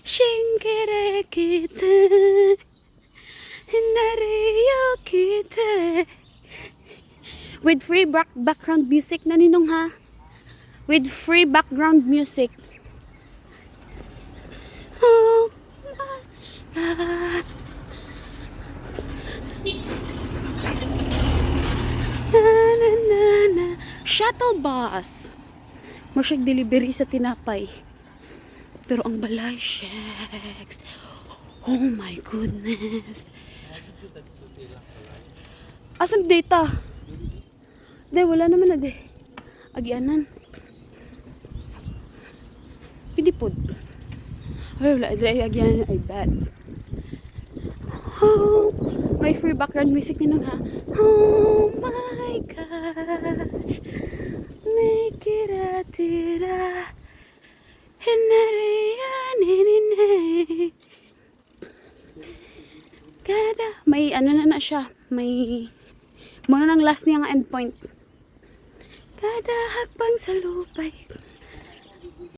Shinkere kite Nariyo kite. With free background music na ninong ha. With free background music. Oh my God. Na, na, na, na. Shuttle bus. Masyag delivery sa tinapay. Pero ang balay, sheks. Oh my goodness. Asan data? De, wala naman na de. Agyanan. Pwede po. Wala, de, agyanan. Ay, bad. Oh, may free background music nino ha. Oh my gosh. Make it a tira. Kada may ano na siya, may muna ng last niya nga endpoint. Kada hakbang sa lupay